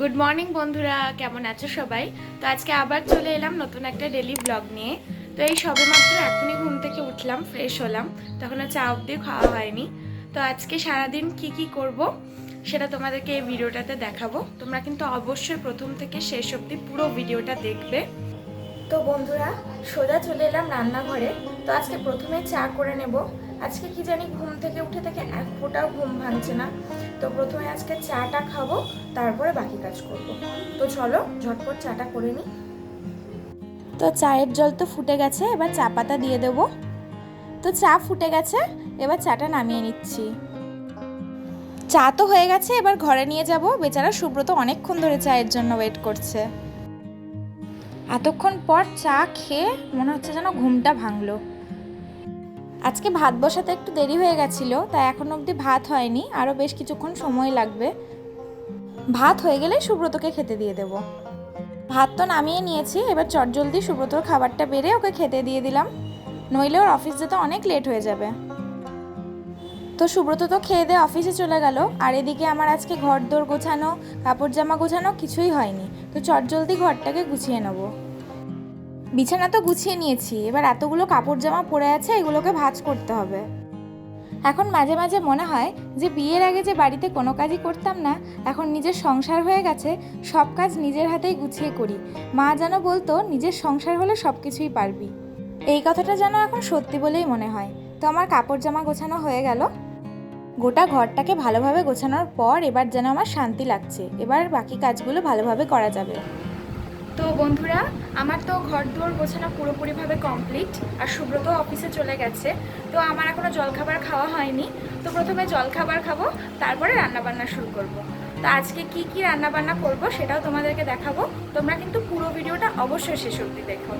Good morning বন্ধুরা, কেমন আছো সবাই? তো আজকে আবার চলে এলাম নতুন একটা ডেলি ব্লগ নিয়ে। তো এই সবেমাত্র এখনই ঘুম থেকে উঠলাম, ফ্রেশ হলাম, তখন চা অবধি খাওয়া হয়নি। তো আজকে সারাদিন কি করব সেটা তোমাদেরকে এই ভিডিওটাতে দেখাবো। তোমরা কিন্তু অবশ্যই প্রথম থেকে শেষ অবধি পুরো ভিডিওটা দেখবে। তো বন্ধুরা, সোজা চলে এলাম রান্নাঘরে। তো আজকে প্রথমে চা করে নেব। আজকে কি জানি ঘুম থেকে উঠে থেকে এক ফোঁটাও ঘুম ভাঙছে না। তো প্রথমে আজকে চাটা খাবো, তারপরে বাকি কাজ করব। তো চলো ঝটপট চাটা করে নিই। তো চায়ের জল তো ফুটে গেছে, এবার চা পাতা দিয়ে দেবো। তো চা ফুটে গেছে, এবার চাটা নামিয়ে নিচ্ছি। চা তো হয়ে গেছে, এবার ঘরে নিয়ে যাব। বেচারা সুব্রত অনেকক্ষণ ধরে চায়ের জন্য ওয়েট করছে। এতক্ষণ পর চা খেয়ে মনে হচ্ছে যেন ঘুমটা ভাঙলো। আজকে ভাত বসাতে একটু দেরি হয়ে গেছিলো, তাই এখন অবধি ভাত হয়নি, আরও বেশ কিছুক্ষণ সময় লাগবে। ভাত হয়ে গেলে সুব্রতকে খেতে দিয়ে দেব। ভাত তো নামিয়ে নিয়েছি, এবার চটজলদি সুব্রতর খাবারটা বেড়ে ওকে খেতে দিয়ে দিলাম, নইলে ওর অফিস যেতে অনেক লেট হয়ে যাবে। তো সুব্রত তো খেয়ে দিয়ে অফিসে চলে গেল, আর এদিকে আমার আজকে ঘর দোর গোছানো, কাপড় জামা গোছানো কিছুই হয়নি। তো চটজলদি ঘরটাকে গুছিয়ে নেব। বিছানা তো গুছিয়ে নিয়েছি, এবার এতগুলো কাপড় জামা পড়ে আছে, এগুলোকে ভাঁজ করতে হবে। এখন মাঝে মাঝে মনে হয় যে বিয়ের আগে যে বাড়িতে কোনো কাজই করতাম না, এখন নিজের সংসার হয়ে গেছে, সব কাজ নিজের হাতেই গুছিয়ে করি। মা যেন বলতো নিজের সংসার হলে সব কিছুই পারবি। এই কথাটা যেন এখন সত্যি বলেই মনে হয়। তো আমার কাপড় জামা গোছানো হয়ে গেল। গোটা ঘরটাকে ভালোভাবে গোছানোর পর এবার যেন আমার শান্তি লাগছে, এবার বাকি কাজগুলো ভালোভাবে করা যাবে। তো বন্ধুরা, আমার তো ঘর দুয়ার গোছানো পুরোপুরিভাবে কমপ্লিট, আর সুব্রত অফিসে চলে গেছে। তো আমার এখনও জলখাবার খাওয়া হয়নি। তো প্রথমে জলখাবার খাবো, তারপরে রান্নাবান্না শুরু করব। তো আজকে কি রান্নাবান্না করব সেটাও তোমাদেরকে দেখাবো। তোমরা কিন্তু পুরো ভিডিওটা অবশ্যই শেষ অবধি দেখো।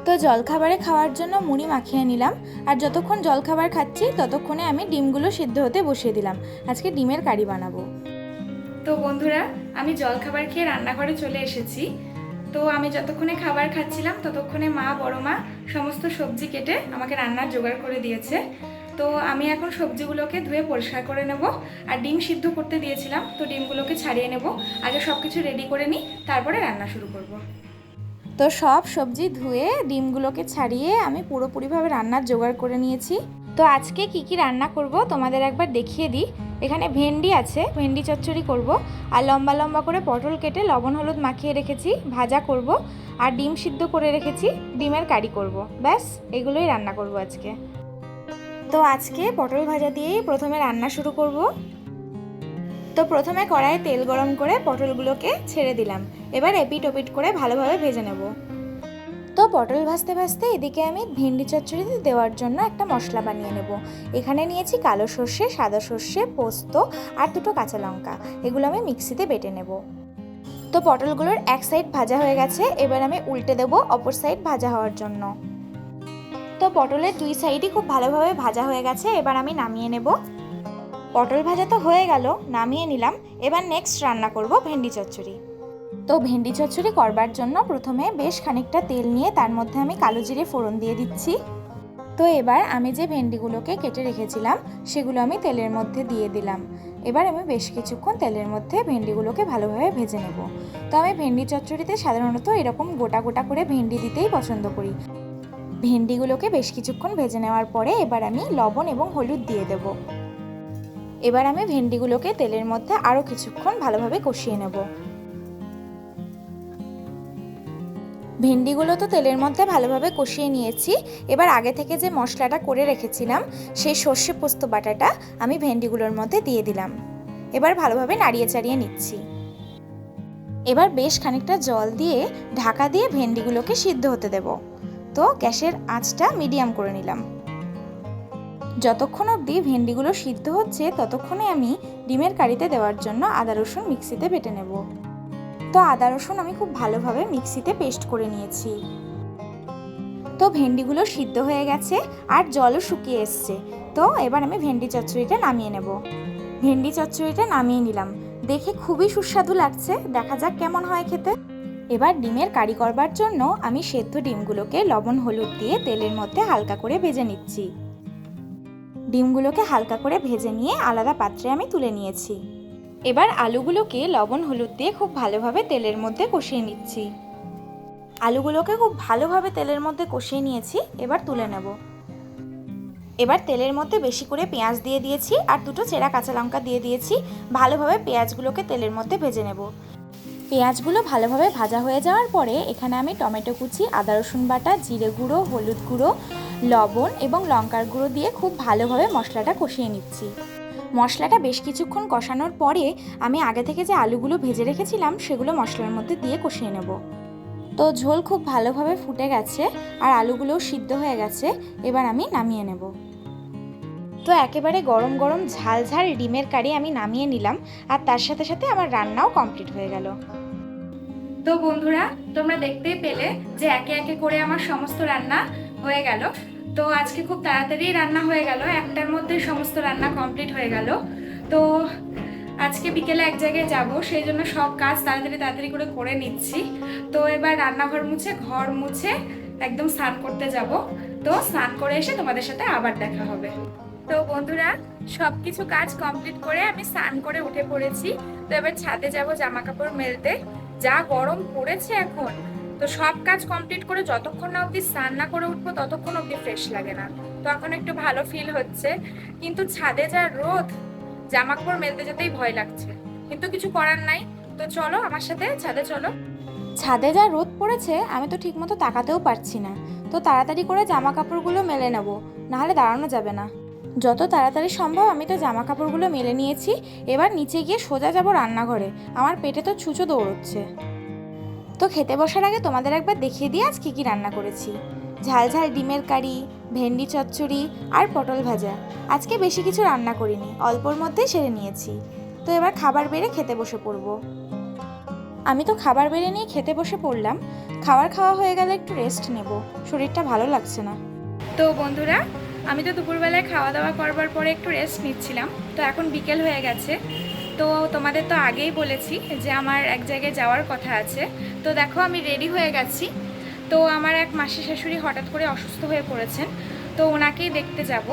তো জলখাবারে খাওয়ার জন্য মুড়ি মাখিয়ে নিলাম, আর যতক্ষণ জলখাবার খাচ্ছি ততক্ষণে আমি ডিমগুলো সিদ্ধ হতে বসিয়ে দিলাম। আজকে ডিমের কারি বানাবো। তো বন্ধুরা, আমি জলখাবার খেয়ে রান্নাঘরে চলে এসেছি। তো আমি যতক্ষণে খাবার খাচ্ছিলাম ততক্ষণে মা, বড় মা সমস্ত সবজি কেটে আমাকে রান্নার জোগাড় করে দিয়েছে। তো আমি এখন সবজিগুলোকে ধুয়ে পরিষ্কার করে নেব, আর ডিম সিদ্ধ করতে দিয়েছিলাম, তো ডিমগুলোকে ছাড়িয়ে নেব। আগে সব কিছু রেডি করে নিই, তারপরে রান্না শুরু করব। তো সব সবজি ধুয়ে ডিমগুলোকে ছাড়িয়ে আমি পুরোপুরিভাবে রান্নার জোগাড় করে নিয়েছি। তো আজকে কি রান্না করব তোমাদের একবার দেখিয়ে দিই। এখানে ভেন্ডি আছে, ভেন্ডি চচ্চড়ি করব, আর লম্বা লম্বা করে পটল কেটে লবণ হলুদ মাখিয়ে রেখেছি, ভাজা করব, আর ডিম সিদ্ধ করে রেখেছি, ডিমের কারি করব। ব্যাস এগুলোই রান্না করব আজকে। তো আজকে পটল ভাজা দিয়েই প্রথমে রান্না শুরু করব। তো প্রথমে কড়াইয়ে তেল গরম করে পটলগুলোকে ছেড়ে দিলাম, এবার এপিট ওপিট করে ভালোভাবে ভেজে নেব। তো পটল ভাজতে ভাজতে এদিকে আমি ভেন্ডি চচ্চড়িতে দেওয়ার জন্য একটা মশলা বানিয়ে নেব। এখানে নিয়েছি কালো সর্ষে, সাদা সর্ষে, পোস্ত আর দুটো কাঁচা লঙ্কা, এগুলো আমি মিক্সিতে বেটে নেব। তো পটলগুলোর এক সাইড ভাজা হয়ে গেছে, এবার আমি উল্টে দেবো অপর সাইড ভাজা হওয়ার জন্য। তো পটলের দুই সাইডই খুব ভালোভাবে ভাজা হয়ে গেছে, এবার আমি নামিয়ে নেব। পটল ভাজা তো হয়ে গেল, নামিয়ে নিলাম। এবার নেক্সট রান্না করব ভেন্ডি চচ্চড়ি। তো ভেন্ডি চচ্চড়ি করবার জন্য প্রথমে বেশ খানিকটা তেল নিয়ে তার মধ্যে আমি কালো জিরে ফোড়ন দিয়ে দিচ্ছি। তো এবার আমি যে ভেন্ডিগুলোকে কেটে রেখেছিলাম সেগুলো আমি তেলের মধ্যে দিয়ে দিলাম। এবার আমি বেশ কিছুক্ষণ তেলের মধ্যে ভেন্ডিগুলোকে ভালোভাবে ভেজে নেব। তো আমি ভেন্ডি চচ্চড়িতে সাধারণত এরকম গোটা গোটা করে ভেন্ডি দিতেই পছন্দ করি। ভেন্ডিগুলোকে বেশ কিছুক্ষণ ভেজে নেওয়ার পরে এবার আমি লবণ এবং হলুদ দিয়ে দেব। এবার আমি ভেন্ডিগুলোকে তেলের মধ্যে আরও কিছুক্ষণ ভালোভাবে কষিয়ে নেব। ভেন্ডিগুলো তো তেলের মধ্যে ভালোভাবে কষিয়ে নিয়েছি। এবার আগে থেকে যে মশলাটা করে রেখেছিলাম সেই সর্ষে পোস্ত বাটাটা আমি ভেন্ডিগুলোর মধ্যে দিয়ে দিলাম। এবার ভালোভাবে নাড়িয়ে চাড়িয়ে নিচ্ছি। এবার বেশ খানিকটা জল দিয়ে ঢাকা দিয়ে ভেন্ডিগুলোকে সিদ্ধ হতে দেব। তো গ্যাসের আঁচটা মিডিয়াম করে নিলাম। যতক্ষণ অবধি ভেন্ডিগুলো সিদ্ধ হচ্ছে ততক্ষণে আমি ডিমের কারিতে দেওয়ার জন্য আদা রসুন মিক্সিতে বেটে নেব। তো আদা রসুন আমি খুব ভালোভাবে মিক্সিতে পেস্ট করে নিয়েছি। তো ভেন্ডিগুলো সিদ্ধ হয়ে গেছে আর জলও শুকিয়ে এসছে। তো এবার আমি ভেন্ডি চচ্চড়িটা নামিয়ে নেব। ভেন্ডি চচ্চড়িটা নামিয়ে নিলাম, দেখে খুবই সুস্বাদু লাগছে, দেখা যাক কেমন হয় খেতে। এবার ডিমের কারি করবার জন্য আমি সেদ্ধ ডিমগুলোকে লবণ হলুদ দিয়ে তেলের মধ্যে হালকা করে ভেজে নিচ্ছি। ডিমগুলোকে হালকা করে ভেজে নিয়ে আলাদা পাত্রে আমি তুলে নিয়েছি। এবার আলুগুলোকে লবণ হলুদ দিয়ে খুব ভালোভাবে তেলের মধ্যে কষিয়ে নিচ্ছি। আলুগুলোকে খুব ভালোভাবে তেলের মধ্যে কষিয়ে নিয়েছি, এবার তুলে নেব। এবার তেলের মধ্যে বেশি করে পেঁয়াজ দিয়ে দিয়েছি আর দুটো চেরা কাঁচা লঙ্কা দিয়ে দিয়েছি। ভালোভাবে পেঁয়াজগুলোকে তেলের মধ্যে ভেজে নেব। পেঁয়াজগুলো ভালোভাবে ভাজা হয়ে যাওয়ার পরে এখানে আমি টমেটো কুচি, আদা রসুন বাটা, জিরে গুঁড়ো, হলুদ গুঁড়ো, লবণ এবং লঙ্কার গুঁড়ো দিয়ে খুব ভালোভাবে মশলাটা কষিয়ে নিচ্ছি। মশলাটা বেশ কিছুক্ষণ কষানোর পরে আমি আগে থেকে যে আলুগুলো ভেজে রেখেছিলাম সেগুলো মশলার মধ্যে দিয়ে কষিয়ে নেব। তো ঝোল খুব ভালোভাবে ফুটে গেছে আর আলুগুলোও সিদ্ধ হয়ে গেছে, এবার আমি নামিয়ে নেব। তো একেবারে গরম গরম ঝাল ঝাল ডিমের কারি আমি নামিয়ে নিলাম আর তার সাথে সাথে আমার রান্নাও কমপ্লিট হয়ে গেল। তো বন্ধুরা, তোমরা দেখতেই পেলে যে একে একে করে আমার সমস্ত রান্না হয়ে গেল। তো আজকে খুব তাড়াতাড়ি রান্না হয়ে গেল, একটার মধ্যে সমস্ত রান্না কমপ্লিট হয়ে গেল। তো আজকে বিকেলে এক জায়গায় যাব, সেই জন্য সব কাজ তাড়াতাড়ি করে নিচ্ছি। তো এবার রান্নাঘর মুছে, ঘর মুছে একদম স্নান করতে যাব। তো স্নান করে এসে তোমাদের সাথে আবার দেখা হবে। তো বন্ধুরা, সব কিছু কাজ কমপ্লিট করে আমি স্নান করে উঠে পড়েছি। তো এবার ছাদে যাব জামা কাপড় মেলতে। যা গরম পড়েছে এখন, তো সব কাজ কমপ্লিট করে যতক্ষণ না অবধি স্নান না করে উঠবো ততক্ষণ অবধি ফ্রেশ লাগে না। তো এখন একটু ভালো ফিল হচ্ছে, কিন্তু ছাদে যা রোদ, জামা কাপড় মেলতে যেতেই ভয় লাগছে, কিন্তু কিছু করার নাই। তো চলো আমার সাথে ছাদে চলো। ছাদে যা রোদ পড়েছে আমি তো ঠিক মতো তাকাতেও পারছি না। তো তাড়াতাড়ি করে জামা কাপড়গুলো মেলে নেব, নাহলে দাঁড়ানো যাবে না। যত তাড়াতাড়ি সম্ভব আমি তো জামা কাপড়গুলো মেলে নিয়েছি। এবার নিচে গিয়ে সোজা যাব রান্নাঘরে, আমার পেটে তো ছুঁচো দৌড়চ্ছে। তো খেতে বসার আগে তোমাদের একবার দেখিয়ে দিয়ে আজ কী কী রান্না করেছি। ঝাল ঝাল ডিমের কারি, ভেন্ডি চচ্চড়ি আর পটল ভাজা। আজকে বেশি কিছু রান্না করিনি, অল্পর মধ্যেই সেরে নিয়েছি। তো এবার খাবার বেড়ে খেতে বসে পড়ব। আমি তো খাবার বেড়ে নিয়ে খেতে বসে পড়লাম। খাবার খাওয়া হয়ে গেলে একটু রেস্ট নেব, শরীরটা ভালো লাগছে না। তো বন্ধুরা, আমি তো দুপুরবেলায় খাওয়া দাওয়া করবার পরে একটু রেস্ট নিচ্ছিলাম। তো এখন বিকেল হয়ে গেছে। তো তোমাদের তো আগেই বলেছি যে আমার এক জায়গায় যাওয়ার কথা আছে। তো দেখো আমি রেডি হয়ে গেছি। তো আমার এক মাসি শাশুড়ি হঠাৎ করে অসুস্থ হয়ে পড়েছেন, তো ওনাকেই দেখতে যাব।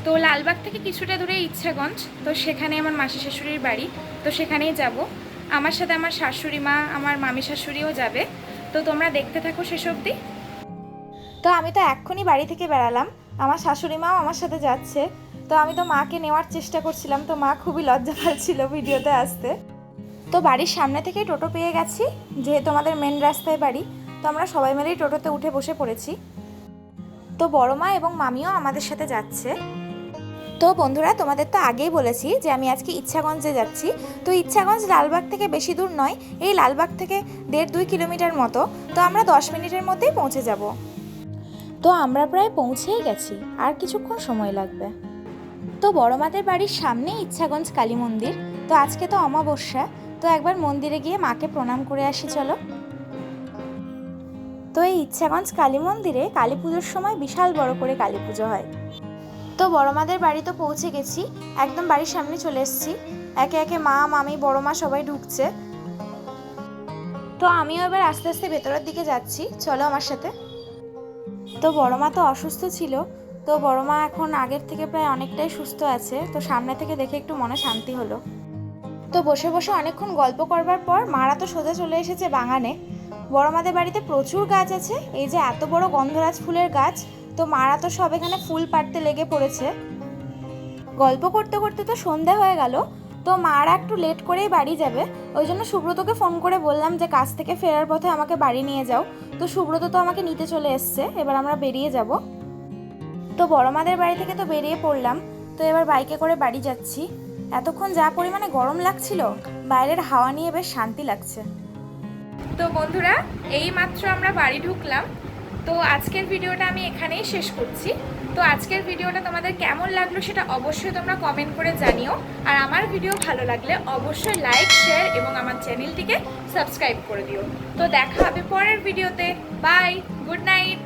তো লালবাগ থেকে কিছুটা দূরে ইচ্ছাগঞ্জ, তো সেখানে আমার মাসি শাশুড়ির বাড়ি। তো সেখানেই যাব। আমার সাথে আমার শাশুড়ি মা, আমার মামি শাশুড়িও যাবে। তো তোমরা দেখতে থাকো শেষ অবধি। তো আমি তো এক্ষুনি বাড়ি থেকে বেরালাম, আমার শাশুড়ি মাও আমার সাথে যাচ্ছে। তো আমি তো মাকে নেওয়ার চেষ্টা করছিলাম, তো মা খুবই লজ্জা পাচ্ছিল ভিডিওতে আসতে। তো বাড়ির সামনে থেকেই টোটো পেয়ে গেছি, যেহেতু আমাদের মেন রাস্তায় বাড়ি। তো আমরা সবাই মিলেই টোটোতে উঠে বসে পড়েছি। তো বড় মা এবং মামিও আমাদের সাথে যাচ্ছে। তো বন্ধুরা, তোমাদের তো আগেই বলেছি যে আমি আজকে ইচ্ছাগঞ্জে যাচ্ছি। তো ইচ্ছাগঞ্জ লালবাগ থেকে বেশি দূর নয়, এই লালবাগ থেকে 1.5-2 কিলোমিটার মতো। তো আমরা 10 মিনিটের মধ্যেই পৌঁছে যাব। তো আমরা প্রায় পৌঁছেই গেছি, আর কিছুক্ষণ সময় লাগবে। তো বড় মাদের বাড়ির সামনে ইচ্ছাগঞ্জ কালী মন্দির। তো আজকে তো অমাবস্যা, তো একবার মন্দিরে গিয়ে মাকে প্রণাম করে আসি চলো। তো এই ইচ্ছাগঞ্জ কালী মন্দিরে কালী পুজোর সময় বিশাল বড় করে কালী পুজো হয়। তো বড় মাদের বাড়ি তো পৌঁছে গেছি, একদম বাড়ির সামনে চলে এসেছি। একে একে মা, মামি, বড় মা সবাই ঢুকছে। তো আমিও এবার আস্তে আস্তে ভেতরের দিকে যাচ্ছি, চলো আমার সাথে। তো বড় মা তো অসুস্থ ছিল, তো বড় মা এখন আগের থেকে প্রায় অনেকটাই সুস্থ আছে। তো সামনে থেকে দেখে একটু মনে শান্তি হলো। তো বসে বসে অনেকক্ষণ গল্প করবার পর মারা তো সোজা চলে এসেছে বাগানে। বড় মাদের বাড়িতে প্রচুর গাছ আছে, এই যে এত বড় গন্ধরাজ ফুলের গাছ। তো মারা তো সব এখানে ফুল পাড়তে লেগে পড়েছে। গল্প করতে করতে তো সন্ধে হয়ে গেল। তো মারা একটু লেট করেই বাড়ি যাবে, ওই জন্য সুব্রতকে ফোন করে বললাম যে কাজ থেকে ফেরার পথে আমাকে বাড়ি নিয়ে যাও। তো সুব্রত তো আমাকে নিতে চলে এসছে, এবার আমরা বেরিয়ে যাব। তো বড় মাদের বাড়ি থেকে তো বেরিয়ে পড়লাম। তো এবার বাইকে করে বাড়ি যাচ্ছি। এতক্ষণ যা পরিমাণে গরম লাগছিল, বাইরের হাওয়া নিয়ে বেশ শান্তি লাগছে। তো বন্ধুরা, এই মাত্র আমরা বাড়ি ঢুকলাম। তো আজকের ভিডিওটা আমি এখানেই শেষ করছি। তো আজকের ভিডিওটা তোমাদের কেমন লাগলো সেটা অবশ্যই তোমরা কমেন্ট করে জানিও। আর আমার ভিডিও ভালো লাগলে অবশ্যই লাইক, শেয়ার এবং আমার চ্যানেলটিকে সাবস্ক্রাইব করে দিও। তো দেখা হবে পরের ভিডিওতে। Bye, good night.